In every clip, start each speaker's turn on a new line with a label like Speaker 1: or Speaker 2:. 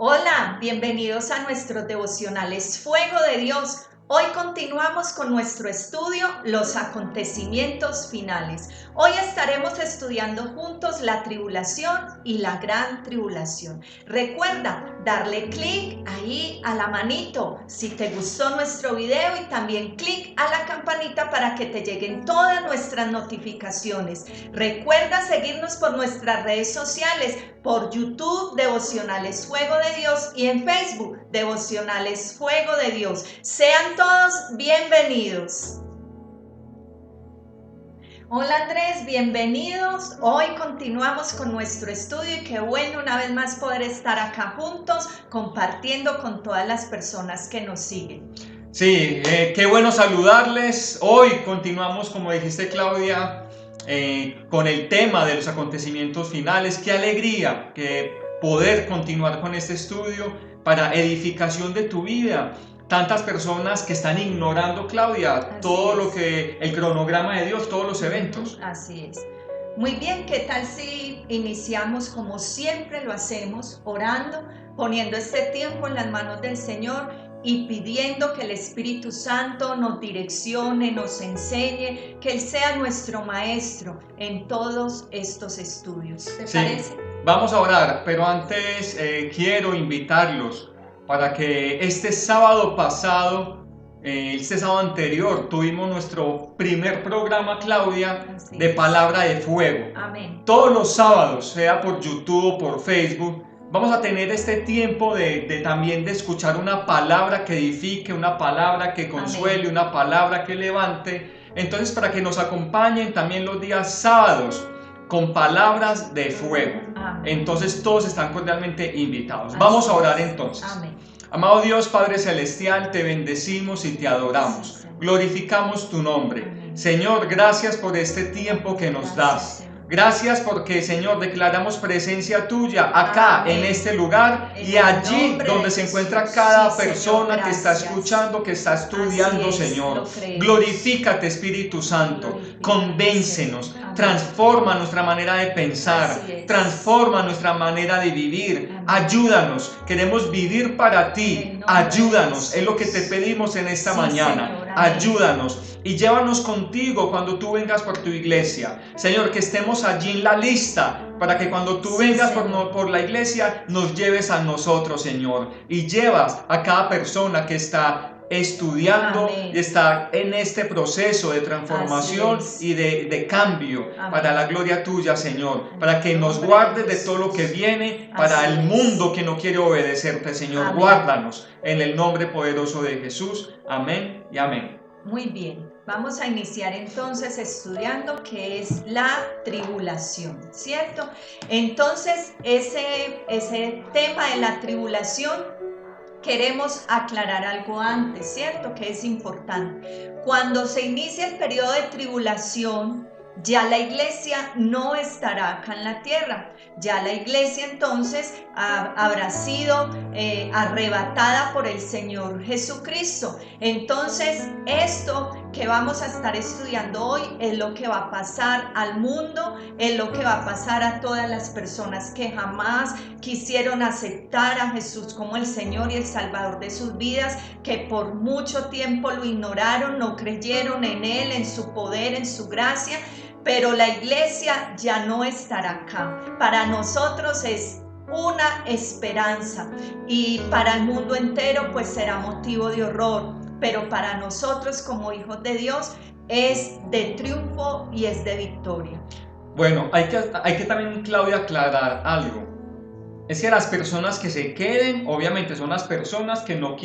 Speaker 1: Hola, bienvenidos a nuestros devocionales Fuego de Dios. Hoy continuamos con nuestro estudio, los acontecimientos finales. Hoy estaremos estudiando juntos la tribulación y la gran tribulación. Recuerda darle clic ahí a la manito si te gustó nuestro video y también clic a la campanita para que te lleguen todas nuestras notificaciones. Recuerda seguirnos por nuestras redes sociales, por YouTube, Devocionales Fuego de Dios, y en Facebook, Devocionales Fuego de Dios. Sean todos bienvenidos. Hola Andrés, bienvenidos. Hoy continuamos con nuestro estudio y qué bueno una vez más poder estar acá juntos compartiendo con todas las personas que nos siguen.
Speaker 2: Sí, qué bueno saludarles. Hoy continuamos, como dijiste Claudia, con el tema de los acontecimientos finales. Qué alegría que poder continuar con este estudio para edificación de tu vida. Tantas personas que están ignorando, Claudia, todo lo que el cronograma de Dios, todos los eventos.
Speaker 1: Así es. Muy bien, ¿qué tal si iniciamos como siempre lo hacemos, orando, poniendo este tiempo en las manos del Señor y pidiendo que el Espíritu Santo nos direccione, nos enseñe, que Él sea nuestro maestro en todos estos estudios? ¿Te parece?
Speaker 2: Vamos a orar, pero antes quiero invitarlos para que este sábado pasado, este sábado anterior, tuvimos nuestro primer programa, Claudia, de Palabra de Fuego.
Speaker 1: Amén.
Speaker 2: Todos los sábados, sea por YouTube o por Facebook, vamos a tener este tiempo de también de escuchar una palabra que edifique, una palabra que consuele,
Speaker 1: Amén.
Speaker 2: Una palabra que levante. Entonces, para que nos acompañen también los días sábados con palabras de fuego.
Speaker 1: Amén.
Speaker 2: Entonces, todos están cordialmente invitados. Vamos a orar entonces.
Speaker 1: Amén.
Speaker 2: Amado Dios, Padre Celestial, te bendecimos y te adoramos. Glorificamos tu nombre.
Speaker 1: Amén.
Speaker 2: Señor, gracias por este tiempo que nos das. Gracias porque, Señor, declaramos presencia tuya acá,
Speaker 1: Amén,
Speaker 2: en este lugar y allí donde se encuentra cada persona que está escuchando, que está estudiando, Señor. Glorifícate, Espíritu Santo. Convéncenos. Transforma nuestra manera de pensar. Transforma nuestra manera de vivir.
Speaker 1: Amén.
Speaker 2: Ayúdanos. Queremos vivir para ti. Ayúdanos. Es lo que te pedimos en esta mañana.
Speaker 1: Señor.
Speaker 2: Ayúdanos. Y llévanos contigo cuando tú vengas por tu iglesia. Señor, que estemos allí en la lista para que cuando tú vengas por la iglesia nos lleves a nosotros, Señor. Y llevas a cada persona que está estudiando. Amén. Y está en este proceso de transformación y de cambio. Amén. Para la gloria tuya, Señor. Para que nos guardes de todo lo que viene para el mundo que no quiere obedecerte, Señor. Amén. Guárdanos en el nombre poderoso de Jesús. Amén y amén.
Speaker 1: Muy bien, vamos a iniciar entonces estudiando qué es la tribulación, ¿cierto? Entonces, ese tema de la tribulación, queremos aclarar algo antes, ¿cierto? Que es importante. Cuando se inicia el periodo de tribulación, ya la iglesia no estará acá en la tierra. Ya la iglesia entonces habrá sido arrebatada por el Señor Jesucristo. Entonces, esto que vamos a estar estudiando hoy es lo que va a pasar al mundo, es lo que va a pasar a todas las personas que jamás quisieron aceptar a Jesús como el Señor y el Salvador de sus vidas, que por mucho tiempo lo ignoraron, no creyeron en Él, en su poder, en su gracia. Pero la iglesia ya no estará acá. Para nosotros es una esperanza y para el mundo entero pues será motivo de horror, pero para nosotros como hijos de Dios es de triunfo y es de victoria.
Speaker 2: Bueno, hay que también, Claudia, aclarar algo. Es que las personas que se queden, obviamente son las personas que no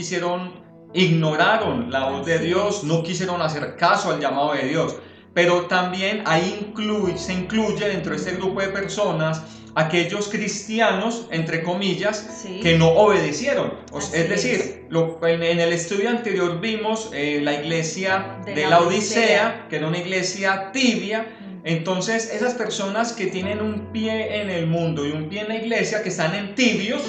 Speaker 2: ignoraron la voz de Dios, no quisieron hacer caso al llamado de Dios. Pero también ahí se incluye dentro de este grupo de personas aquellos cristianos, entre comillas, que no obedecieron. Es decir, en el estudio anterior vimos la iglesia de la Odisea, que era una iglesia tibia. Entonces, esas personas que tienen un pie en el mundo y un pie en la iglesia, que están en tibios,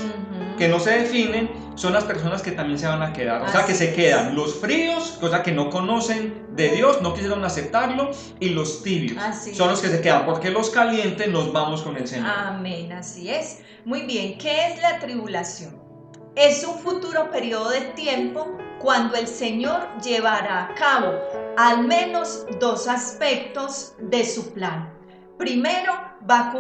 Speaker 2: que no se definen, son las personas que también se van a quedar. O sea, que se quedan los fríos, cosa que no conocen de Dios, no quisieron aceptarlo, y los tibios son los que se quedan, porque los calientes nos vamos con el Señor.
Speaker 1: Amén, así es. Muy bien, ¿qué es la tribulación? es un futuro periodo de tiempo cuando el Señor llevará a cabo al menos dos aspectos de su plan. Primero, va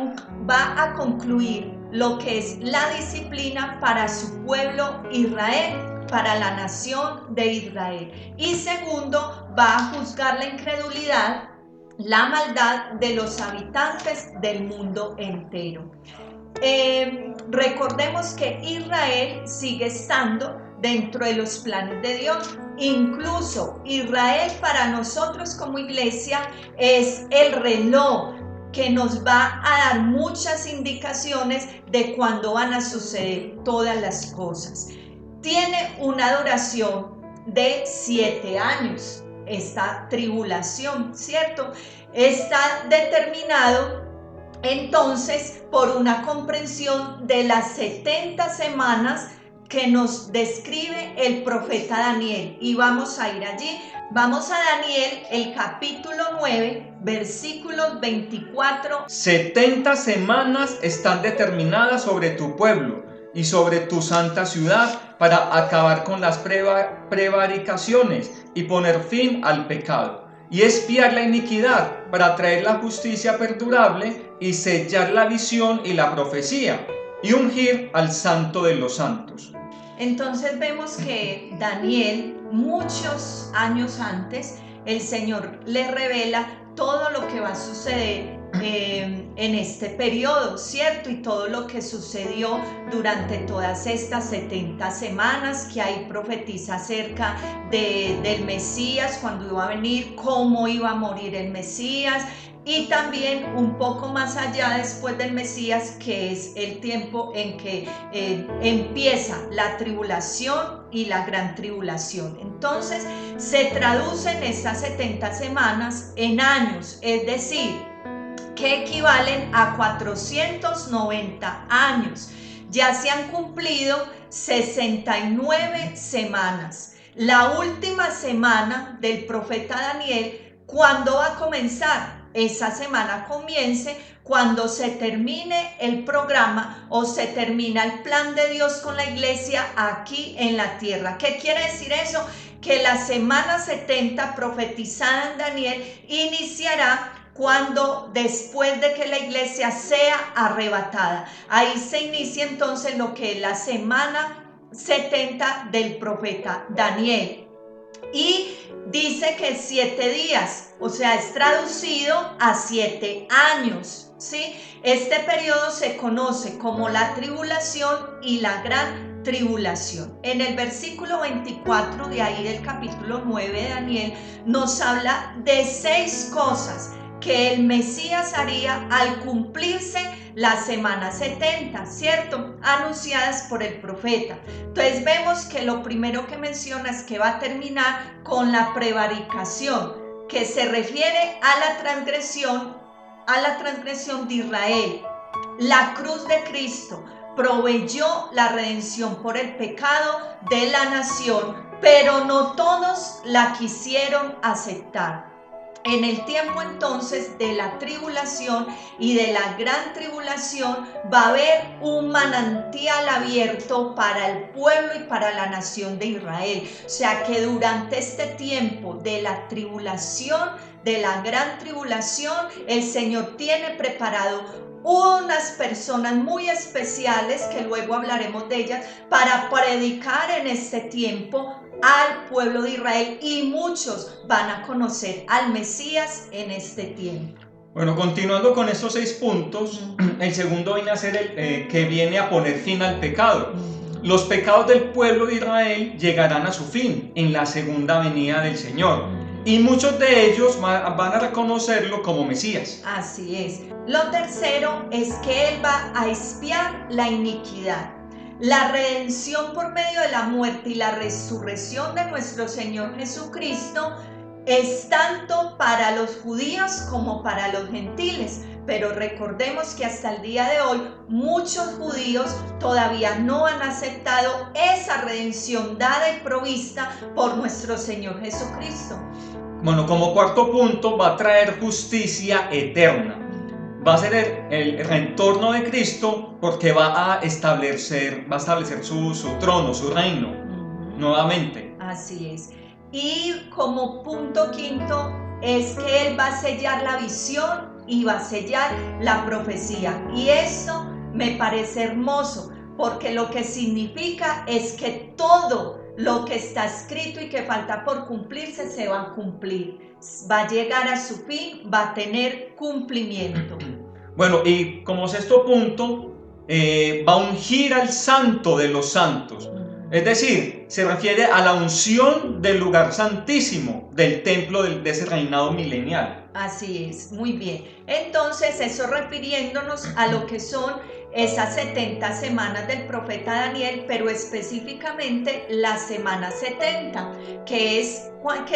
Speaker 1: a concluir lo que es la disciplina para su pueblo Israel, para la nación de Israel. Y segundo, va a juzgar la incredulidad, la maldad de los habitantes del mundo entero. Recordemos que Israel sigue estando dentro de los planes de Dios. Incluso Israel para nosotros como iglesia es el reloj que nos va a dar muchas indicaciones de cuándo van a suceder todas las cosas. Tiene una duración de 7 años esta tribulación, ¿cierto? Está determinado entonces por una comprensión de las 70 semanas que nos describe el profeta Daniel, y vamos a ir allí. Vamos a Daniel, el capítulo 9, versículos 24.
Speaker 2: 70 semanas están determinadas sobre tu pueblo y sobre tu santa ciudad para acabar con las prevaricaciones y poner fin al pecado, y expiar la iniquidad para traer la justicia perdurable y sellar la visión y la profecía y ungir al santo de los santos.
Speaker 1: Entonces vemos que Daniel, muchos años antes, el Señor le revela todo lo que va a suceder en este periodo, ¿cierto? Y todo lo que sucedió durante todas estas 70 semanas, que ahí profetiza acerca del Mesías, cuando iba a venir, cómo iba a morir el Mesías, y también un poco más allá después del Mesías, que es el tiempo en que empieza la tribulación y la gran tribulación. Entonces se traducen estas 70 semanas en años, es decir, que equivalen a 490 años. Ya se han cumplido 69 semanas. La última semana del profeta Daniel, ¿cuándo va a comenzar? Esa semana comience cuando se termine el programa o se termina el plan de Dios con la iglesia aquí en la tierra. ¿Qué quiere decir eso? Que la semana 70 profetizada en Daniel iniciará cuando después de que la iglesia sea arrebatada. Ahí se inicia entonces lo que es la semana 70 del profeta Daniel. Y dice que 7 días, o sea, es traducido a 7 años, ¿sí? Este periodo se conoce como la tribulación y la gran tribulación. En el versículo 24 de ahí del capítulo 9 de Daniel nos habla de 6 cosas que el Mesías haría al cumplirse la semana 70, ¿cierto? Anunciadas por el profeta. Entonces vemos que lo primero que menciona es que va a terminar con la prevaricación, que se refiere a la transgresión de Israel. La cruz de Cristo proveyó la redención por el pecado de la nación, pero no todos la quisieron aceptar. En el tiempo entonces de la tribulación y de la gran tribulación va a haber un manantial abierto para el pueblo y para la nación de Israel. O sea que durante este tiempo de la tribulación, de la gran tribulación, el Señor tiene preparado unas personas muy especiales, que luego hablaremos de ellas, para predicar en este tiempo al pueblo de Israel, y muchos van a conocer al Mesías en este tiempo.
Speaker 2: Bueno, continuando con estos 6 puntos, el segundo viene a ser el que viene a poner fin al pecado. Los pecados del pueblo de Israel llegarán a su fin en la segunda venida del Señor, y muchos de ellos van a reconocerlo como Mesías.
Speaker 1: Así es. Lo tercero es que Él va a expiar la iniquidad. La redención por medio de la muerte y la resurrección de nuestro Señor Jesucristo es tanto para los judíos como para los gentiles. Pero recordemos que hasta el día de hoy muchos judíos todavía no han aceptado esa redención dada y provista por nuestro Señor Jesucristo.
Speaker 2: Bueno, como cuarto punto va a traer justicia eterna. va a ser el retorno de Cristo, porque va a establecer su trono, su reino, nuevamente.
Speaker 1: Así es. Y como punto quinto es que Él va a sellar la visión y va a sellar la profecía. Y eso me parece hermoso, porque lo que significa es que todo lo que está escrito y que falta por cumplirse se va a cumplir. Va a llegar a su fin, va a tener cumplimiento.
Speaker 2: Bueno, y como sexto punto, va a ungir al santo de los santos. Es decir, se refiere a la unción del lugar santísimo, del templo de ese reinado milenial.
Speaker 1: Así es, muy bien. Entonces, eso refiriéndonos a lo que son esas 70 semanas del profeta Daniel, pero específicamente la semana 70, que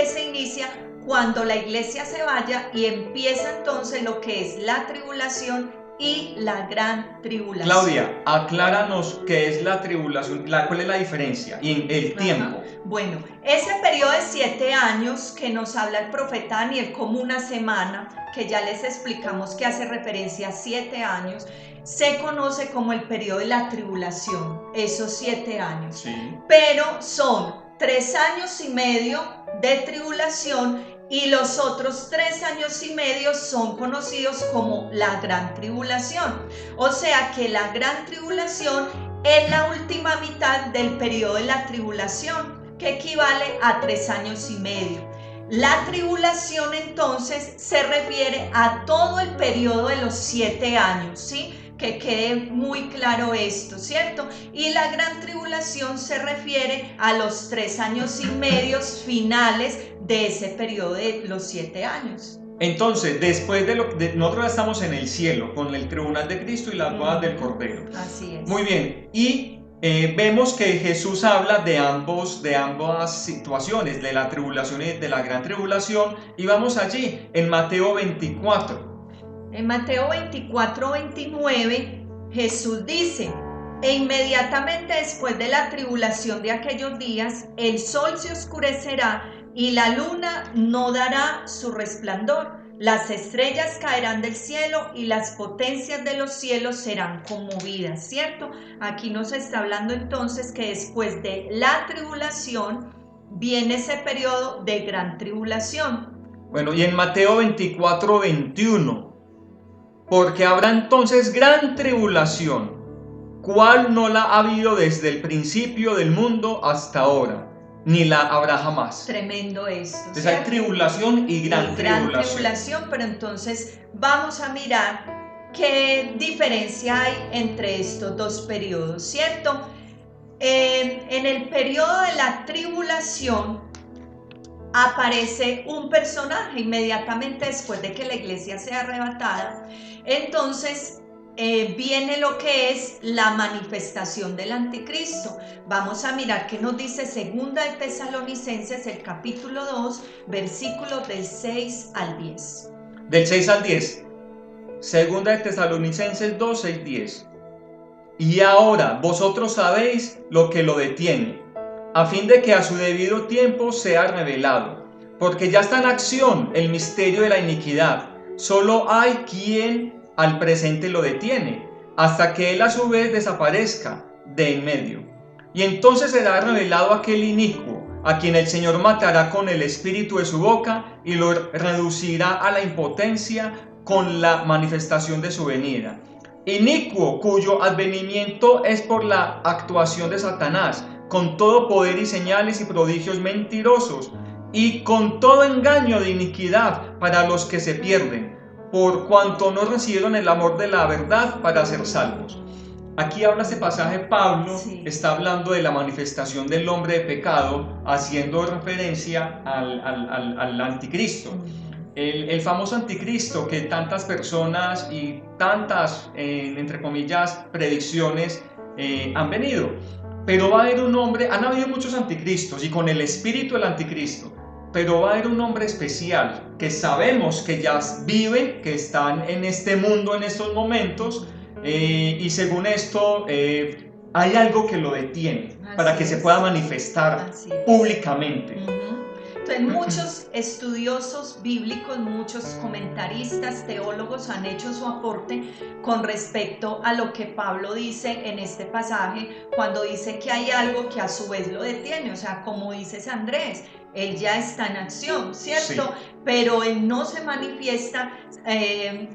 Speaker 1: se inicia cuando la iglesia se vaya y empieza entonces lo que es la tribulación y la gran tribulación.
Speaker 2: Claudia, acláranos qué es la tribulación, cuál es la diferencia y en el tiempo.
Speaker 1: Bueno, ese periodo de 7 años que nos habla el profeta Daniel como una semana, que ya les explicamos que hace referencia a 7 años, se conoce como el periodo de la tribulación, esos 7 años.
Speaker 2: Sí.
Speaker 1: Pero son 3 años y medio de tribulación y los otros 3 años y medio son conocidos como la gran tribulación. O sea que la gran tribulación es la última mitad del periodo de la tribulación, que equivale a 3 años y medio. La tribulación entonces se refiere a todo el periodo de los 7 años, ¿sí? Que quede muy claro esto, ¿cierto? Y la gran tribulación se refiere a los 3 años y medio finales de ese periodo de los 7 años.
Speaker 2: Entonces, después nosotros estamos en el cielo con el tribunal de Cristo y las bodas del Cordero.
Speaker 1: Así es.
Speaker 2: Muy bien, y vemos que Jesús habla de ambas situaciones, de la tribulación y de la gran tribulación, y vamos allí en Mateo 24.
Speaker 1: En Mateo 24, 29, Jesús dice: e inmediatamente después de la tribulación de aquellos días, el sol se oscurecerá y la luna no dará su resplandor. Las estrellas caerán del cielo y las potencias de los cielos serán conmovidas, ¿cierto? Aquí nos está hablando entonces que después de la tribulación viene ese periodo de gran tribulación.
Speaker 2: Bueno, y en Mateo 24, 21, porque habrá entonces gran tribulación, cual no la ha habido desde el principio del mundo hasta ahora, ni la habrá jamás.
Speaker 1: Tremendo esto.
Speaker 2: Entonces hay tribulación y gran
Speaker 1: tribulación, pero entonces vamos a mirar qué diferencia hay entre estos dos periodos, ¿cierto? En el periodo de la tribulación aparece un personaje inmediatamente después de que la iglesia sea arrebatada. Entonces viene lo que es la manifestación del anticristo. Vamos a mirar qué nos dice Segunda de Tesalonicenses, el capítulo 2, versículos del 6 al 10.
Speaker 2: Del 6 al 10. Segunda de Tesalonicenses 2, 6, 10. Y ahora vosotros sabéis lo que lo detiene, a fin de que a su debido tiempo sea revelado, porque ya está en acción el misterio de la iniquidad. Solo hay quien al presente lo detiene, hasta que él a su vez desaparezca de en medio. Y entonces será revelado aquel inicuo, a quien el Señor matará con el espíritu de su boca y lo reducirá a la impotencia con la manifestación de su venida. Inicuo, cuyo advenimiento es por la actuación de Satanás, con todo poder y señales y prodigios mentirosos, y con todo engaño de iniquidad para los que se pierden, por cuanto no recibieron el amor de la verdad para ser salvos. Aquí habla este pasaje, Pablo está hablando de la manifestación del hombre de pecado, haciendo referencia al anticristo. El famoso anticristo que tantas personas y tantas, entre comillas, predicciones han venido. Pero va a haber un hombre, han habido muchos anticristos y con el espíritu del anticristo, pero va a haber un hombre especial que sabemos que ya viven, que están en este mundo en estos momentos, y según esto hay algo que lo detiene para que se pueda manifestar públicamente.
Speaker 1: Entonces, muchos estudiosos bíblicos, muchos comentaristas, teólogos han hecho su aporte con respecto a lo que Pablo dice en este pasaje, cuando dice que hay algo que a su vez lo detiene. O sea, como dices, Andrés, él ya está en acción, ¿cierto?
Speaker 2: Sí.
Speaker 1: Pero él no se manifiesta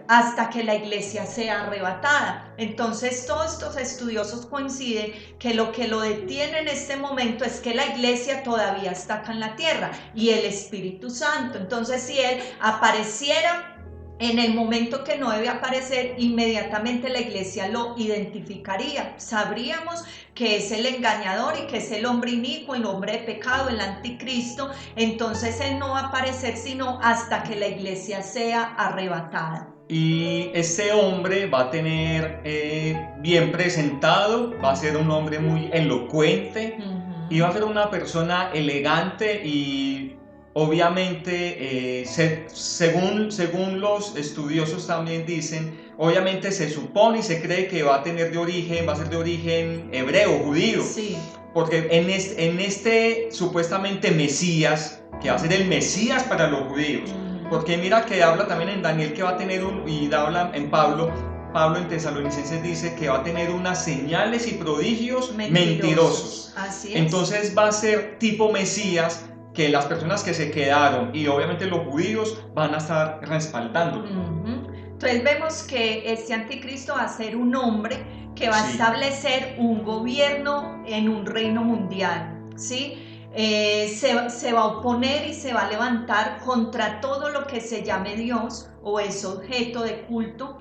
Speaker 1: hasta que la iglesia sea arrebatada. Entonces, todos estos estudiosos coinciden que lo detiene en este momento es que la iglesia todavía está acá en la tierra y el Espíritu Santo. Entonces, si él apareciera en el momento que no debe aparecer, inmediatamente la iglesia lo identificaría. Sabríamos que es el engañador y que es el hombre inicuo, el hombre de pecado, el anticristo. Entonces él no va a aparecer sino hasta que la iglesia sea arrebatada.
Speaker 2: Y ese hombre va a tener bien presentado, va a ser un hombre muy elocuente y va a ser una persona elegante y obviamente, según los estudiosos también dicen, obviamente se supone y se cree que va a ser de origen hebreo, judío.
Speaker 1: Sí.
Speaker 2: Porque en este supuestamente Mesías, que va a ser el Mesías para los judíos, porque mira que habla también en Daniel que va a tener y habla en Pablo en Tesalonicenses dice que va a tener unas señales y prodigios mentirosos.
Speaker 1: Así es.
Speaker 2: Entonces va a ser tipo Mesías, que las personas que se quedaron y obviamente los judíos van a estar respaldando.
Speaker 1: Entonces vemos que este anticristo va a ser un hombre que va a establecer un gobierno en un reino mundial, ¿sí? Se va a oponer y se va a levantar contra todo lo que se llame Dios o es objeto de culto,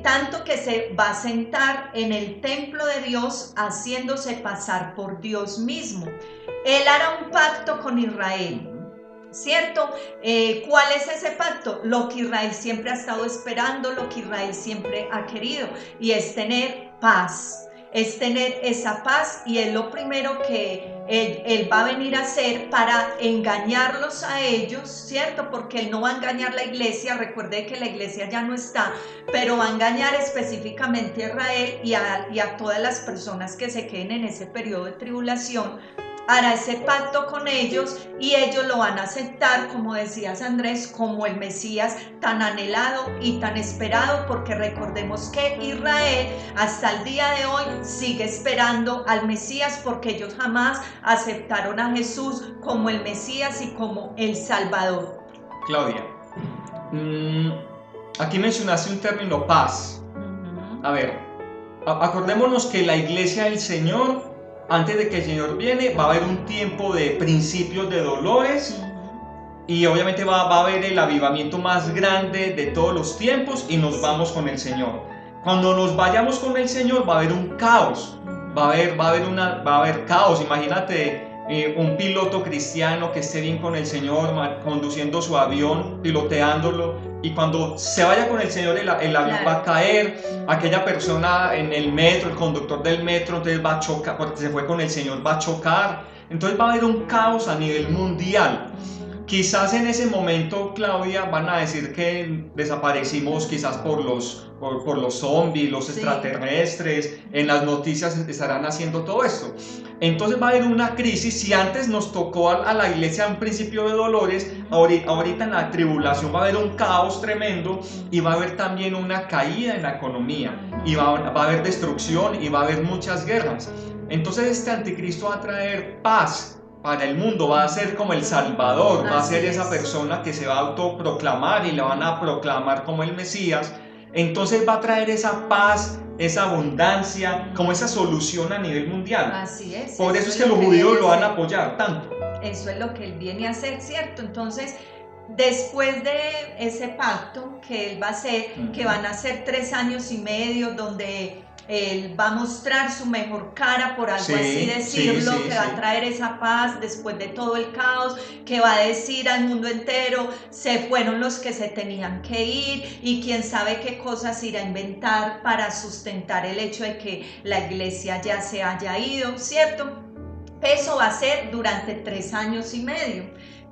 Speaker 1: tanto que se va a sentar en el templo de Dios haciéndose pasar por Dios mismo. Él hará un pacto con Israel, ¿cierto? ¿Cuál es ese pacto? Lo que Israel siempre ha estado esperando, lo que Israel siempre ha querido, y es tener paz. Es tener esa paz, y es lo primero que él va a venir a hacer para engañarlos a ellos, ¿cierto? Porque él no va a engañar la iglesia, recuerde que la iglesia ya no está, pero va a engañar específicamente a Israel y a todas las personas que se queden en ese periodo de tribulación. Hará ese pacto con ellos y ellos lo van a aceptar, como decías, Andrés, como el Mesías tan anhelado y tan esperado, porque recordemos que Israel hasta el día de hoy sigue esperando al Mesías, porque ellos jamás aceptaron a Jesús como el Mesías y como el Salvador.
Speaker 2: Claudia, aquí mencionaste un término, paz. A ver, acordémonos que la iglesia del Señor, antes de que el Señor viene, va a haber un tiempo de principios de dolores y obviamente va a haber el avivamiento más grande de todos los tiempos y nos vamos con el Señor. Cuando nos vayamos con el Señor va a haber un caos, va a haber caos. Imagínate un piloto cristiano que esté bien con el Señor, conduciendo su avión, piloteándolo, y cuando se vaya con el Señor el avión va a caer, aquella persona en el metro, el conductor del metro, entonces va a chocar, porque se fue con el Señor, va a chocar, entonces va a haber un caos a nivel mundial. Quizás en ese momento, Claudia, van a decir que desaparecimos quizás por los zombies, los extraterrestres, en las noticias estarán haciendo todo esto. Entonces va a haber una crisis. Si antes nos tocó a la iglesia un principio de dolores, ahorita en la tribulación va a haber un caos tremendo y va a haber también una caída en la economía y va a haber destrucción y va a haber muchas guerras. Entonces este anticristo va a traer paz para el mundo, va a ser como el Salvador, va a ser esa persona que se va a autoproclamar y le van a proclamar como el Mesías. Entonces va a traer esa paz, esa abundancia, como esa solución a nivel mundial.
Speaker 1: Así es.
Speaker 2: Por eso es que los judíos lo van a apoyar tanto.
Speaker 1: Eso es lo que él viene a hacer, ¿cierto? Entonces, después de ese pacto que él va a hacer, que van a ser 3 años y medio, donde él va a mostrar su mejor cara, por algo así decirlo, que va a traer esa paz después de todo el caos, que va a decir al mundo entero, se fueron los que se tenían que ir, y quién sabe qué cosas irá a inventar para sustentar el hecho de que la iglesia ya se haya ido, ¿cierto? Eso va a ser durante 3 años y medio,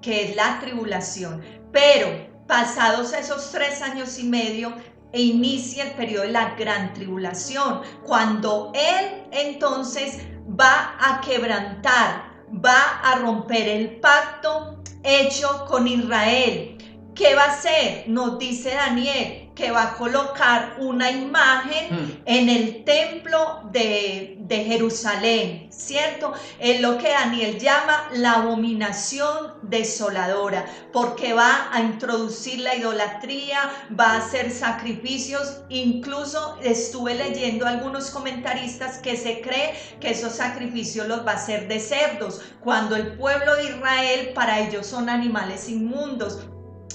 Speaker 1: que es la tribulación. Pero pasados esos 3 años y medio, inicia el periodo de la gran tribulación, cuando él entonces va a quebrantar, va a romper el pacto hecho con Israel. ¿Qué va a hacer? Nos dice Daniel que va a colocar una imagen en el templo de Jerusalén, ¿cierto? Es lo que Daniel llama la abominación desoladora, porque va a introducir la idolatría, va a hacer sacrificios. Incluso estuve leyendo algunos comentaristas que se cree que esos sacrificios los va a hacer de cerdos, cuando el pueblo de Israel para ellos son animales inmundos.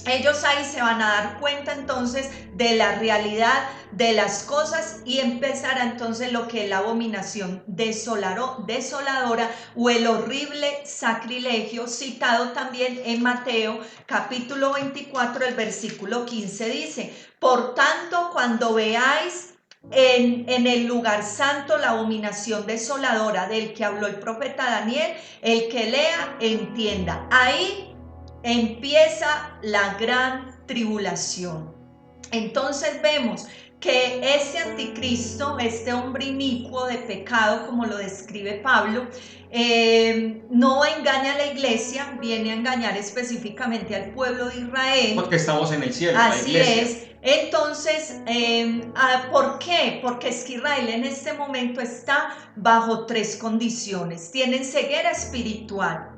Speaker 1: Ellos ahí se van a dar cuenta entonces de la realidad de las cosas y empezará entonces lo que es la abominación desoladora o el horrible sacrilegio, citado también en Mateo capítulo 24, el versículo 15 dice: por tanto, cuando veáis en el lugar santo la abominación desoladora del que habló el profeta Daniel, el que lea entienda. Ahí empieza la gran tribulación. Entonces vemos que ese anticristo, este hombre inicuo de pecado, como lo describe Pablo, no engaña a la iglesia, viene a engañar específicamente al pueblo de Israel.
Speaker 2: Porque estamos en el cielo,
Speaker 1: así
Speaker 2: la iglesia.
Speaker 1: es. Entonces, ¿por qué? Porque es que Israel en este momento está bajo tres condiciones. Tienen ceguera espiritual,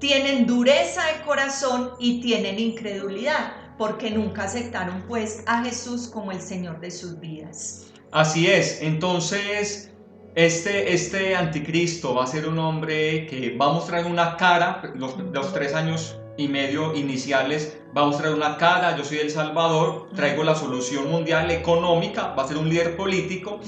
Speaker 1: tienen dureza de corazón y tienen incredulidad, porque nunca aceptaron pues a Jesús como el Señor de sus vidas.
Speaker 2: Así es. Entonces este anticristo va a ser un hombre que va a mostrar una cara. Los 3 años y medio iniciales va a mostrar una cara: yo soy el Salvador, traigo la solución mundial económica. Va a ser un líder político,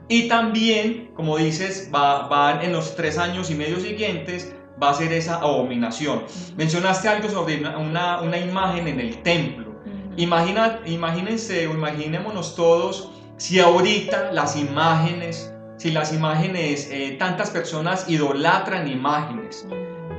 Speaker 2: y también, como dices, va en los 3 años y medio siguientes va a ser esa abominación. Mencionaste algo sobre una imagen en el templo. Imagínense o imaginémonos todos si ahorita si las imágenes, tantas personas idolatran imágenes.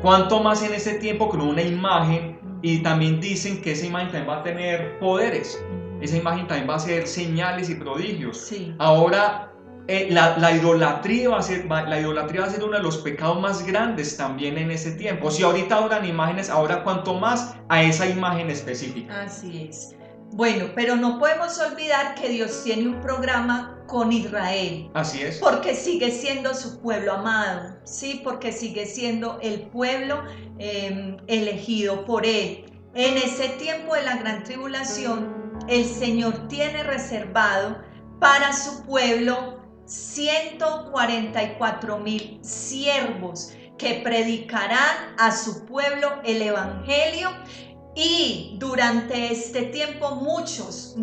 Speaker 2: ¿Cuánto más en este tiempo con una imagen? Y también dicen que esa imagen también va a tener poderes. Esa imagen también va a hacer señales y prodigios.
Speaker 1: Sí.
Speaker 2: Ahora, la idolatría va a ser uno de los pecados más grandes también en ese tiempo. Si ahorita adoran imágenes, ahora cuanto más a esa imagen específica.
Speaker 1: Así es. Bueno, pero no podemos olvidar que Dios tiene un programa con Israel.
Speaker 2: Así es.
Speaker 1: Porque sigue siendo su pueblo amado, ¿sí? Porque sigue siendo el pueblo elegido por Él. En ese tiempo de la gran tribulación, el Señor tiene reservado para su pueblo 144,000 siervos que predicarán a su pueblo el evangelio. Y durante este tiempo muchos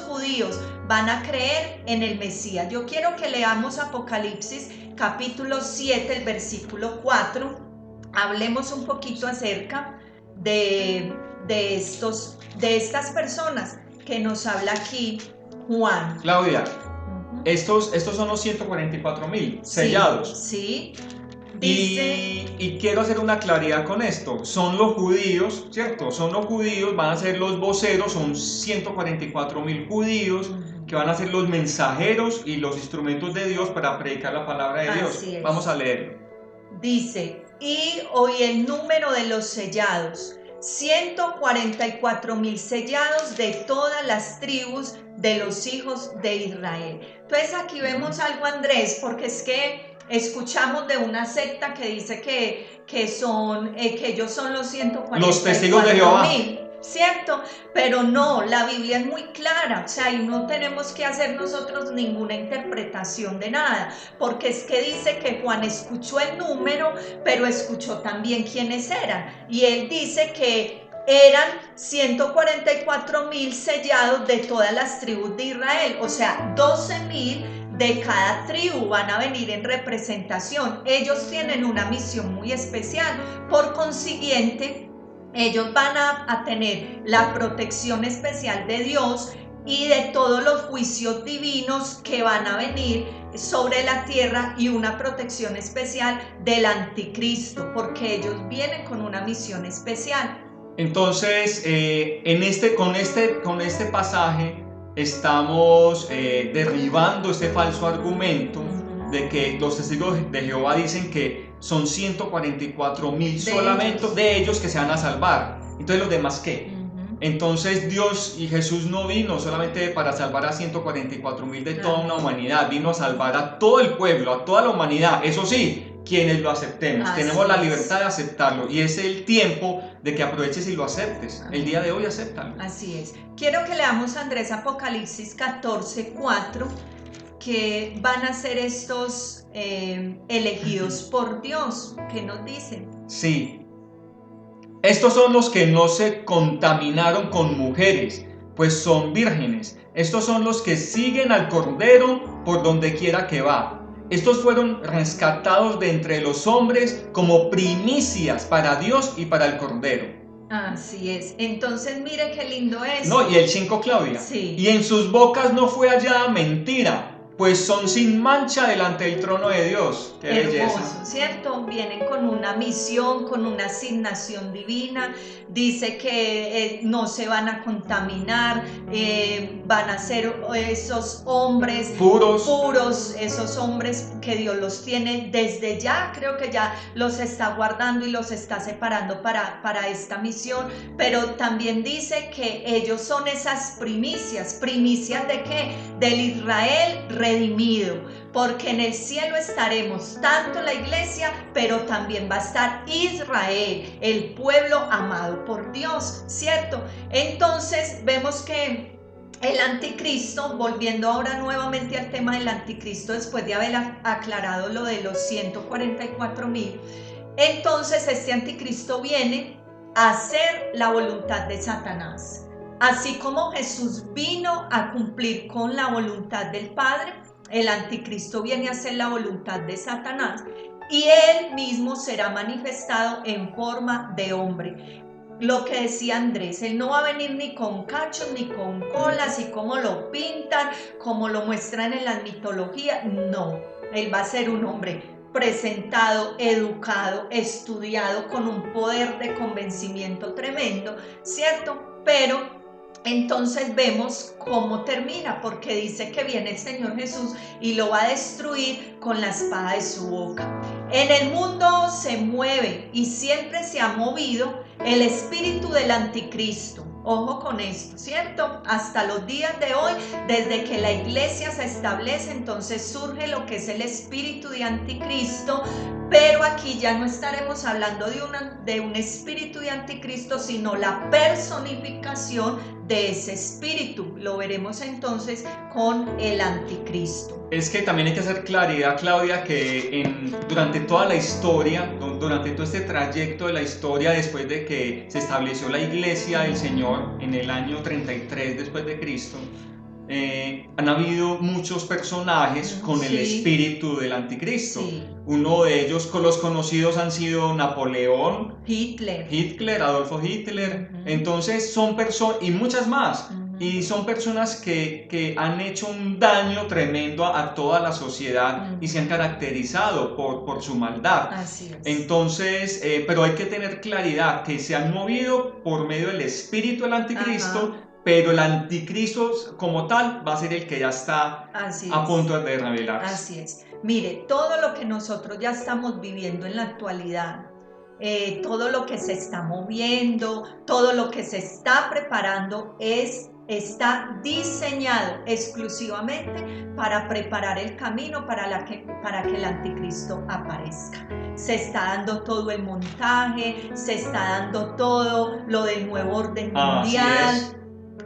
Speaker 1: judíos van a creer en el Mesías. Yo quiero que leamos Apocalipsis capítulo 7, el versículo 4. Hablemos un poquito acerca de estas personas que nos habla aquí Juan.
Speaker 2: Claudia, estos son los 144,000 sellados.
Speaker 1: Sí.
Speaker 2: Y quiero hacer una claridad con esto. Son los judíos, ¿cierto? Son los judíos, van a ser los voceros, son 144,000 judíos que van a ser los mensajeros y los instrumentos de Dios para predicar la palabra de Dios.
Speaker 1: Así es.
Speaker 2: Vamos a leerlo.
Speaker 1: Dice: y oí el número de los sellados, 144,000 sellados de todas las tribus de los hijos de Israel. Entonces aquí vemos algo, Andrés, porque es que escuchamos de una secta que dice que ellos son los 144,000.
Speaker 2: Los testigos de Jehová.
Speaker 1: ¿Cierto? Pero no, la Biblia es muy clara, o sea, y no tenemos que hacer nosotros ninguna interpretación de nada, porque es que dice que Juan escuchó el número, pero escuchó también quiénes eran, y él dice que eran 144,000 sellados de todas las tribus de Israel, o sea, 12,000 de cada tribu van a venir en representación. Ellos tienen una misión muy especial, por consiguiente ellos van a tener la protección especial de Dios y de todos los juicios divinos que van a venir sobre la tierra, y una protección especial del anticristo, porque ellos vienen con una misión especial.
Speaker 2: Entonces, con este pasaje estamos derribando este falso argumento de que los testigos de Jehová dicen que son 144.000 solamente de ellos que se van a salvar. Entonces, ¿los demás qué? Entonces Dios y Jesús no vino solamente para salvar a 144.000 de toda una humanidad, vino a salvar a todo el pueblo, a toda la humanidad. Eso sí, quienes lo aceptemos, tenemos la libertad de aceptarlo y es el tiempo de que aproveches y lo aceptes. El día de hoy acéptalo.
Speaker 1: Así es. Quiero que leamos, Andrés, Apocalipsis 14:4, que van a ser estos elegidos por Dios. ¿Qué nos dicen?
Speaker 2: Sí. Estos son los que no se contaminaron con mujeres, pues son vírgenes. Estos son los que siguen al Cordero por donde quiera que va. Estos fueron rescatados de entre los hombres como primicias para Dios y para el Cordero.
Speaker 1: Así es. Entonces, mire qué lindo es.
Speaker 2: No, y el 5, Claudia.
Speaker 1: Sí.
Speaker 2: Y en sus bocas no fue hallada mentira, pues son sin mancha delante del trono de Dios. ¡Qué
Speaker 1: hermoso,
Speaker 2: belleza!
Speaker 1: ¿cierto? Vienen con una misión, con una asignación divina. Dice que no se van a contaminar, van a ser esos hombres puros, esos hombres que Dios los tiene desde ya. Creo que ya los está guardando y los está separando para esta misión. Pero también dice que ellos son esas primicias. ¿Primicias de qué? Del Israel redimido, porque en el cielo estaremos tanto la iglesia, pero también va a estar Israel, el pueblo amado por Dios, ¿cierto? Entonces vemos que el anticristo, volviendo ahora nuevamente al tema del anticristo, después de haber aclarado lo de los 144.000, entonces este anticristo viene a hacer la voluntad de Satanás. Así como Jesús vino a cumplir con la voluntad del Padre, el anticristo viene a hacer la voluntad de Satanás y él mismo será manifestado en forma de hombre. Lo que decía Andrés, él no va a venir ni con cachos ni con colas y como lo pintan, como lo muestran en las mitologías. No, él va a ser un hombre presentado, educado, estudiado, con un poder de convencimiento tremendo, ¿cierto? Pero entonces vemos cómo termina, porque dice que viene el Señor Jesús y lo va a destruir con la espada de su boca. En el mundo se mueve y siempre se ha movido el espíritu del anticristo. Ojo con esto, ¿cierto? Hasta los días de hoy, desde que la iglesia se establece, entonces surge lo que es el espíritu de anticristo, pero aquí ya no estaremos hablando de un espíritu de anticristo, sino la personificación de ese espíritu. Lo veremos entonces con el anticristo.
Speaker 2: Es que también hay que hacer claridad, Claudia, que durante toda la historia, durante todo este trayecto de la historia, después de que se estableció la iglesia del Señor en el año 33 después de Cristo, han habido muchos personajes con el espíritu del anticristo. Uno de ellos, con los conocidos, han sido Napoleón, Hitler, Adolfo Hitler. Entonces son personas, y muchas más. Y son personas que han hecho un daño tremendo a toda la sociedad y se han caracterizado por su maldad.
Speaker 1: Así es.
Speaker 2: Entonces, pero hay que tener claridad que se han movido por medio del espíritu del anticristo. Pero el anticristo como tal va a ser el que ya está a punto de revelarse.
Speaker 1: Así es. Mire, todo lo que nosotros ya estamos viviendo en la actualidad, todo lo que se está moviendo, todo lo que se está preparando está diseñado exclusivamente para preparar el camino para que el anticristo aparezca. Se está dando todo el montaje, se está dando todo lo del nuevo orden mundial.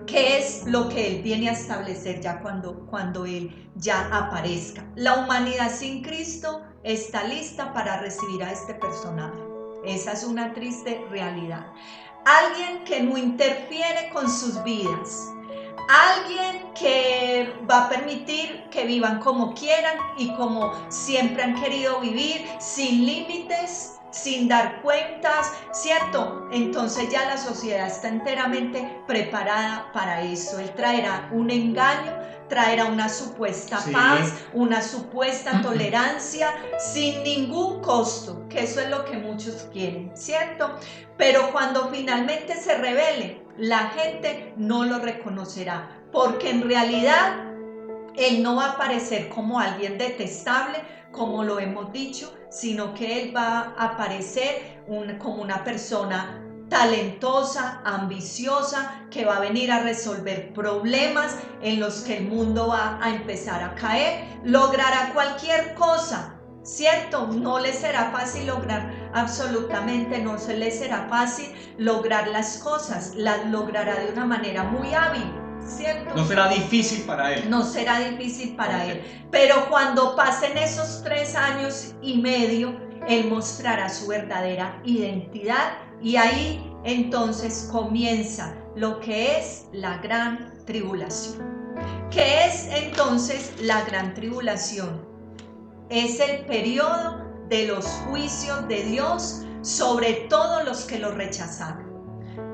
Speaker 1: ¿Qué es lo que él viene a establecer ya cuando él ya aparezca? La humanidad sin Cristo está lista para recibir a este personaje. Esa es una triste realidad. Alguien que no interfiere con sus vidas. Alguien que va a permitir que vivan como quieran y como siempre han querido vivir, sin límites, sin dar cuentas, ¿cierto? Entonces ya la sociedad está enteramente preparada para eso. Él traerá un engaño, traerá una supuesta paz, una supuesta tolerancia, sin ningún costo, que eso es lo que muchos quieren, ¿cierto? Pero cuando finalmente se revele, la gente no lo reconocerá, porque en realidad él no va a aparecer como alguien detestable, como lo hemos dicho, sino que Él va a aparecer como una persona talentosa, ambiciosa, que va a venir a resolver problemas en los que el mundo va a empezar a caer, logrará cualquier cosa, ¿cierto? No le será fácil lograr absolutamente, no se le será fácil lograr las cosas, las logrará de una manera muy hábil, ¿cierto?
Speaker 2: No será difícil para él.
Speaker 1: No será difícil para él, pero cuando pasen esos 3 años y medio, él mostrará su verdadera identidad y ahí entonces comienza lo que es la gran tribulación. ¿Qué es entonces la gran tribulación? Es el periodo de los juicios de Dios sobre todos los que lo rechazaron.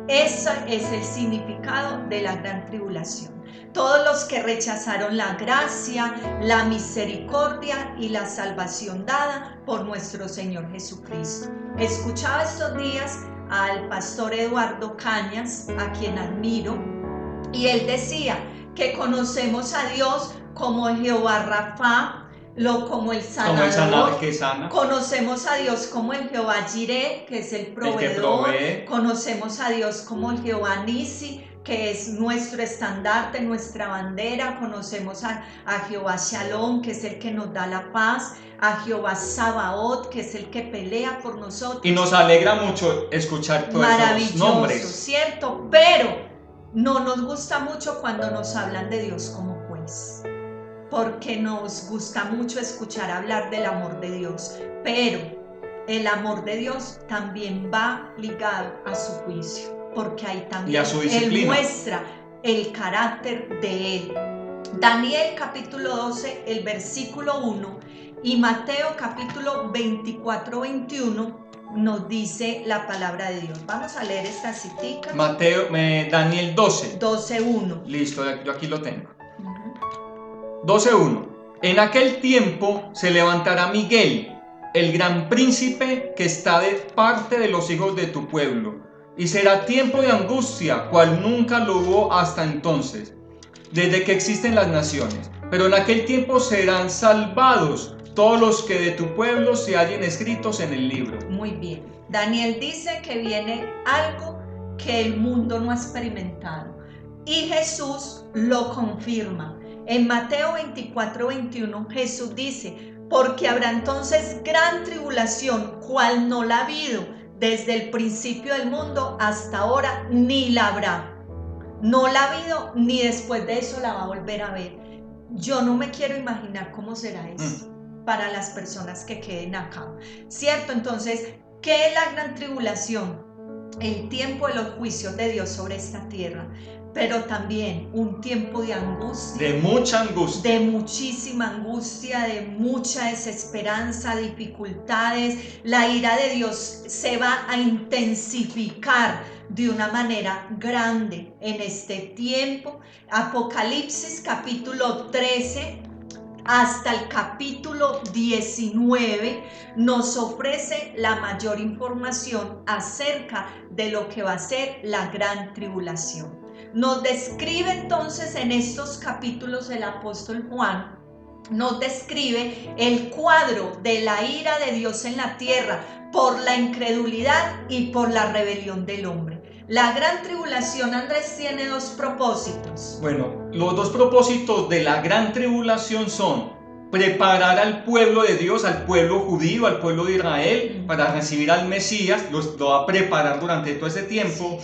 Speaker 1: Ese es el significado de la gran tribulación. Todos los que rechazaron la gracia, la misericordia y la salvación dada por nuestro Señor Jesucristo. Escuchaba estos días al pastor Eduardo Cañas, a quien admiro, y él decía que conocemos a Dios como Jehová Rafa, como el sanador,
Speaker 2: que sana.
Speaker 1: Conocemos a Dios como el Jehová Jireh, que es el proveedor. Conocemos a Dios como el Jehová Nisi, que es nuestro estandarte, nuestra bandera. Conocemos a Jehová Shalom, que es el que nos da la paz, a Jehová Sabaoth, que es el que pelea por nosotros.
Speaker 2: Y nos alegra mucho escuchar todos esos nombres.
Speaker 1: Maravilloso, ¿cierto? Pero no nos gusta mucho cuando nos hablan de Dios como juez, porque nos gusta mucho escuchar hablar del amor de Dios, pero el amor de Dios también va ligado a su juicio, porque ahí también Él muestra el carácter de Él. Daniel capítulo 12, el versículo 1 y Mateo capítulo 24, 21 nos dice la palabra de Dios. Vamos a leer esta citica.
Speaker 2: Daniel 12.
Speaker 1: 12:1.
Speaker 2: Listo, yo aquí lo tengo. 12:1. En aquel tiempo se levantará Miguel, el gran príncipe que está de parte de los hijos de tu pueblo, y será tiempo de angustia, cual nunca lo hubo hasta entonces, desde que existen las naciones. Pero en aquel tiempo serán salvados todos los que de tu pueblo se hallen escritos en el libro.
Speaker 1: Muy bien. Daniel dice que viene algo que el mundo no ha experimentado, y Jesús lo confirma. En Mateo 24, 21, Jesús dice: porque habrá entonces gran tribulación, cual no la ha habido desde el principio del mundo hasta ahora, ni la habrá. No la ha habido, ni después de eso la va a volver a ver. Yo no me quiero imaginar cómo será esto para las personas que queden acá, ¿cierto? Entonces, ¿qué es la gran tribulación? El tiempo de los juicios de Dios sobre esta tierra, pero también un tiempo de angustia,
Speaker 2: de mucha angustia,
Speaker 1: de muchísima angustia, de mucha desesperanza, dificultades. La ira de Dios se va a intensificar de una manera grande en este tiempo. Apocalipsis capítulo 13 hasta el capítulo 19 nos ofrece la mayor información acerca de lo que va a ser la gran tribulación. Nos describe entonces en estos capítulos el apóstol Juan, nos describe el cuadro de la ira de Dios en la tierra por la incredulidad y por la rebelión del hombre. La gran tribulación, Andrés, tiene 2 propósitos.
Speaker 2: Bueno, los 2 propósitos de la gran tribulación son preparar al pueblo de Dios, al pueblo judío, al pueblo de Israel, para recibir al Mesías. Lo va a preparar durante todo ese tiempo.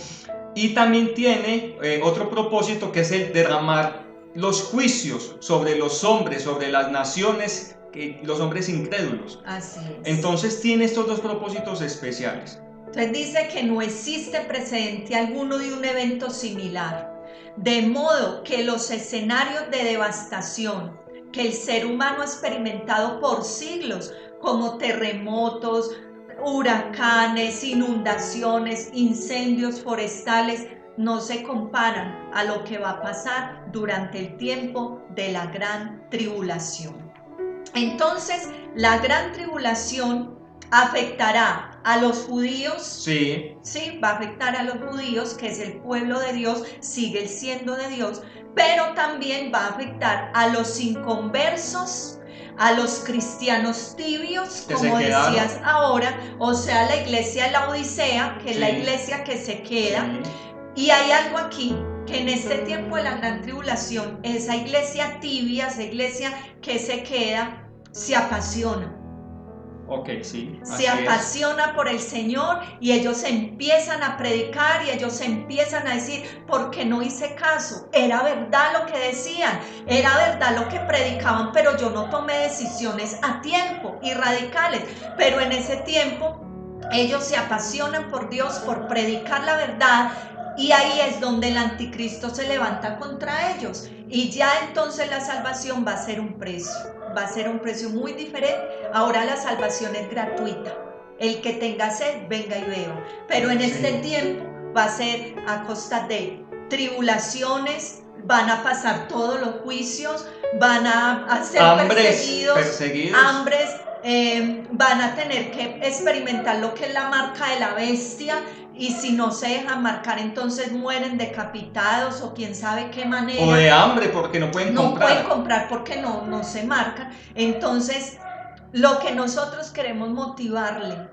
Speaker 2: Y también tiene otro propósito, que es el derramar los juicios sobre los hombres, sobre las naciones, los hombres incrédulos.
Speaker 1: Así es.
Speaker 2: Entonces tiene estos 2 propósitos especiales.
Speaker 1: Entonces dice que no existe precedente alguno de un evento similar, de modo que los escenarios de devastación que el ser humano ha experimentado por siglos, como terremotos, huracanes, inundaciones, incendios forestales, no se comparan a lo que va a pasar durante el tiempo de la gran tribulación. Entonces, la gran tribulación afectará a los judíos,
Speaker 2: sí,
Speaker 1: va a afectar a los judíos, que es el pueblo de Dios, sigue siendo de Dios, pero también va a afectar a los inconversos, a los cristianos tibios,
Speaker 2: Que se
Speaker 1: como
Speaker 2: quedaron.
Speaker 1: decías ahora, o sea, la iglesia de la Odisea, que es la
Speaker 2: Sí.
Speaker 1: iglesia que se queda.
Speaker 2: Sí.
Speaker 1: Y hay algo aquí, que en este tiempo de la gran tribulación, esa iglesia tibia, esa iglesia que se queda, se apasiona.
Speaker 2: Ok, sí.
Speaker 1: Se apasiona por el Señor y ellos empiezan a predicar y ellos empiezan a decir, ¿por qué no hice caso? Era verdad lo que decían, era verdad lo que predicaban, pero yo no tomé decisiones a tiempo y radicales. Pero en ese tiempo ellos se apasionan por Dios, por predicar la verdad, y ahí es donde el anticristo se levanta contra ellos. Y ya entonces la salvación va a ser un precio. Va a ser un precio muy diferente. Ahora la salvación es gratuita. El que tenga sed, venga y beba. Pero en este tiempo va a ser a costa de tribulaciones, van a pasar todos los juicios, van a ser perseguidos, hambres, van a tener que experimentar lo que es la marca de la bestia. Y si no se dejan marcar, entonces mueren decapitados o quién sabe qué manera.
Speaker 2: O de hambre porque no pueden comprar.
Speaker 1: No pueden comprar porque no se marcan. Entonces, lo que nosotros queremos motivarle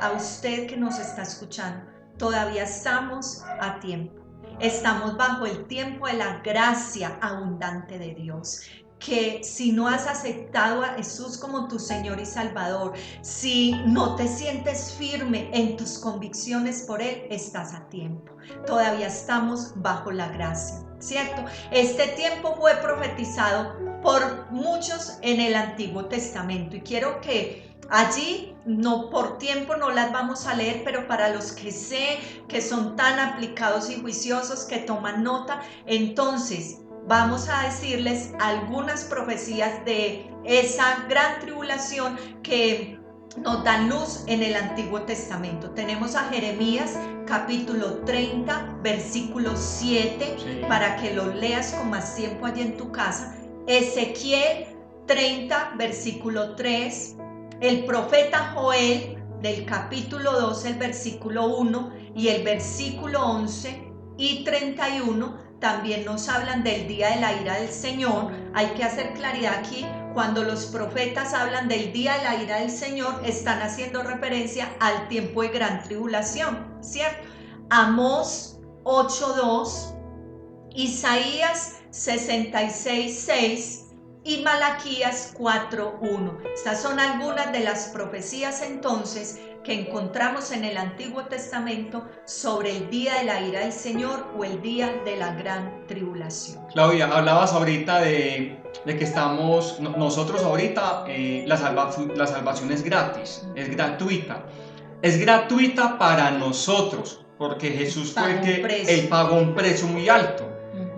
Speaker 1: a usted que nos está escuchando, todavía estamos a tiempo. Estamos bajo el tiempo de la gracia abundante de Dios. Que si no has aceptado a Jesús como tu Señor y Salvador, si no te sientes firme en tus convicciones por Él, estás a tiempo. Todavía estamos bajo la gracia, ¿cierto? Este tiempo fue profetizado por muchos en el Antiguo Testamento y quiero que allí, no por tiempo no las vamos a leer, pero para los que sé que son tan aplicados y juiciosos que toman nota, entonces vamos a decirles algunas profecías de esa gran tribulación que nos dan luz en el Antiguo Testamento. Tenemos a Jeremías capítulo 30, versículo 7, sí, para que lo leas con más tiempo allí en tu casa. Ezequiel 30, versículo 3. El profeta Joel del capítulo 12, el versículo 1 y el versículo 11 y 31 también nos hablan del día de la ira del Señor. Hay que hacer claridad aquí, cuando los profetas hablan del día de la ira del Señor, están haciendo referencia al tiempo de gran tribulación, ¿cierto? Amós 8:2, Isaías 66:6 y Malaquías 4:1. Estas son algunas de las profecías entonces que encontramos en el Antiguo Testamento sobre el día de la ira del Señor o el día de la gran tribulación.
Speaker 2: Claudia, hablabas ahorita de que estamos, nosotros ahorita, la salvación es gratis, es gratuita. Es gratuita para nosotros, porque Jesús fue el que él pagó un precio muy alto.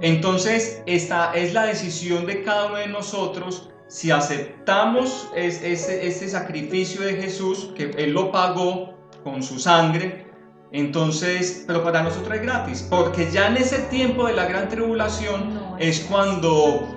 Speaker 2: Entonces, esta es la decisión de cada uno de nosotros si aceptamos este sacrificio de Jesús, que Él lo pagó con su sangre. Entonces, pero para nosotros es gratis, porque ya en ese tiempo de la gran tribulación es cuando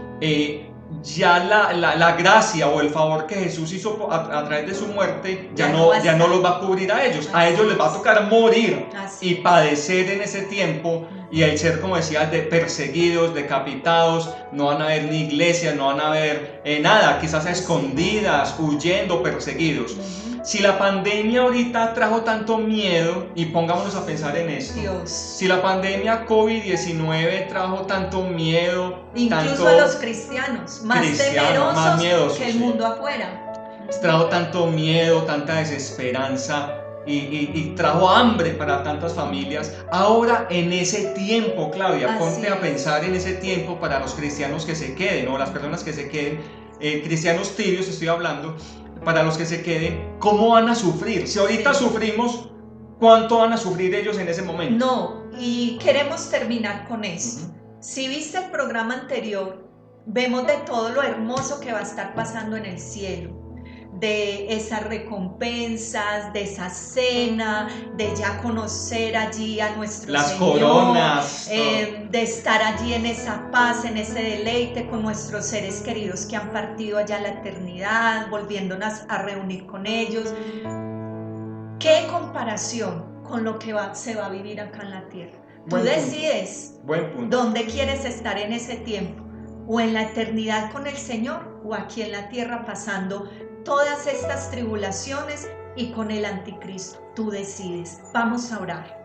Speaker 2: ya la gracia o el favor que Jesús hizo a través de su muerte ya no los va a cubrir a ellos. A ellos les va a tocar morir y padecer en ese tiempo, y el ser, como decías, de perseguidos, decapitados. No van a haber ni iglesias, no van a haber nada, quizás a escondidas, huyendo, perseguidos. Si la pandemia ahorita trajo tanto miedo, y pongámonos a pensar en esto, si la pandemia COVID-19 trajo tanto miedo,
Speaker 1: incluso a los cristianos, más temerosos que el mundo afuera,
Speaker 2: trajo tanto miedo, tanta desesperanza, y trajo hambre para tantas familias. Ahora, en ese tiempo, Claudia, ponte a pensar en ese tiempo para los cristianos que se queden, o las personas que se queden, cristianos tibios estoy hablando, para los que se queden, ¿cómo van a sufrir? Si ahorita sufrimos, ¿cuánto van a sufrir ellos en ese momento?
Speaker 1: No, y queremos terminar con eso. Si viste el programa anterior, vemos de todo lo hermoso que va a estar pasando en el cielo, de esas recompensas, de esa cena, de ya conocer allí a nuestro
Speaker 2: las
Speaker 1: Señor,
Speaker 2: coronas,
Speaker 1: de estar allí en esa paz, en ese deleite con nuestros seres queridos que han partido allá a la eternidad, volviéndonos a reunir con ellos. ¿Qué comparación con lo que se va a vivir acá en la tierra? Tú decides dónde quieres estar en ese tiempo, o en la eternidad con el Señor, o aquí en la tierra pasando todas estas tribulaciones y con el anticristo. Tú decides. Vamos a orar.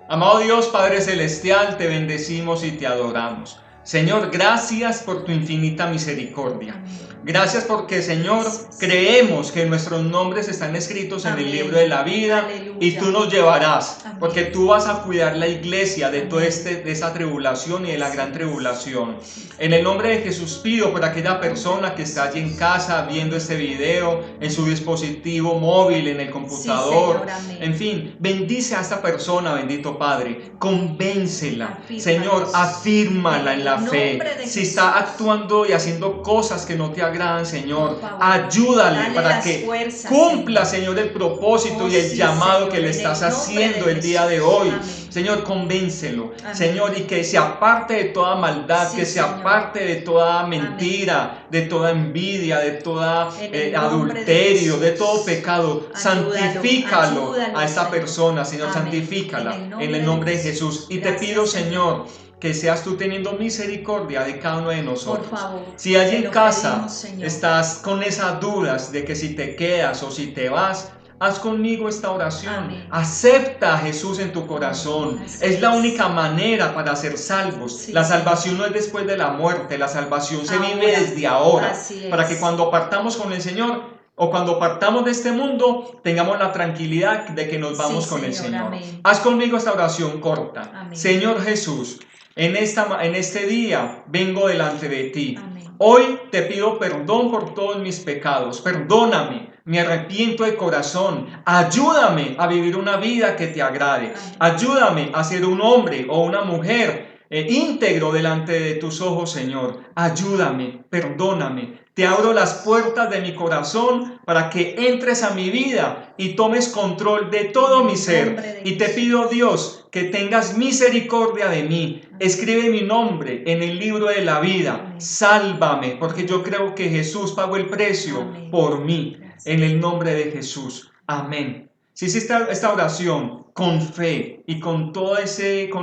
Speaker 2: Amado Dios, Padre Celestial, te bendecimos y te adoramos. Señor, gracias por tu infinita misericordia. Gracias porque, Señor, creemos que nuestros nombres están escritos en el libro de la vida. Aleluya. Y tú nos llevarás, porque tú vas a cuidar la iglesia de toda esa tribulación y de la gran tribulación. En el nombre de Jesús pido por aquella persona que está allí en casa viendo este video, en su dispositivo móvil, en el computador, en fin, bendice a esta persona, bendito Padre, convéncela, Señor, afírmala en la fe. Si está actuando y haciendo cosas que no te agradan, Señor, ayúdale para que cumpla, Señor, el propósito y el llamado que le estás haciendo el día de hoy. Señor, convéncelo, Señor, y que se aparte de toda maldad, que se aparte de toda mentira, de toda envidia, de todo adulterio, de todo pecado. Santifícalo a esta persona, Señor, santifícala en el nombre de Jesús. Y te pido, Señor, que seas tú teniendo misericordia de cada uno de nosotros.
Speaker 1: Por favor,
Speaker 2: si allí en casa estás con esas dudas de que si te quedas o si te vas, haz conmigo esta oración. Amén. Acepta a Jesús en tu corazón. Es la única manera para ser salvos. Sí, la salvación no es después de la muerte, la salvación se vive desde ahora. Para que cuando partamos con el Señor o cuando partamos de este mundo, tengamos la tranquilidad de que nos vamos con el Señor. Amén. Haz conmigo esta oración corta. Amén. Señor Jesús, en este día vengo delante de ti. Amén. Hoy te pido perdón por todos mis pecados. Perdóname, me arrepiento de corazón. Ayúdame a vivir una vida que te agrade. Amén. Ayúdame a ser un hombre o una mujer íntegro delante de tus ojos, Señor. Ayúdame, perdóname. Te abro las puertas de mi corazón para que entres a mi vida y tomes control de todo mi ser. Y te pido, Dios, que tengas misericordia de mí. Escribe mi nombre en el libro de la vida. Sálvame, porque yo creo que Jesús pagó el precio por mí. En el nombre de Jesús. Amén. Si hiciste esta oración con fe y con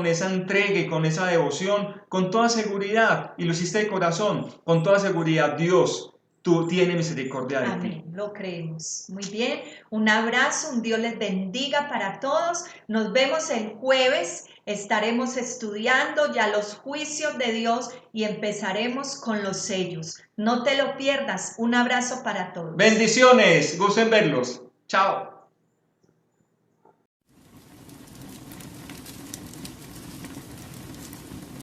Speaker 2: esa entrega y con esa devoción, con toda seguridad, y lo hiciste de corazón, con toda seguridad, Dios, tú tienes misericordia de ti.
Speaker 1: Amén, lo creemos. Muy bien, un abrazo, un Dios les bendiga para todos. Nos vemos el jueves, estaremos estudiando ya los juicios de Dios y empezaremos con los sellos. No te lo pierdas, un abrazo para todos.
Speaker 2: Bendiciones, gusto en verlos. Chao.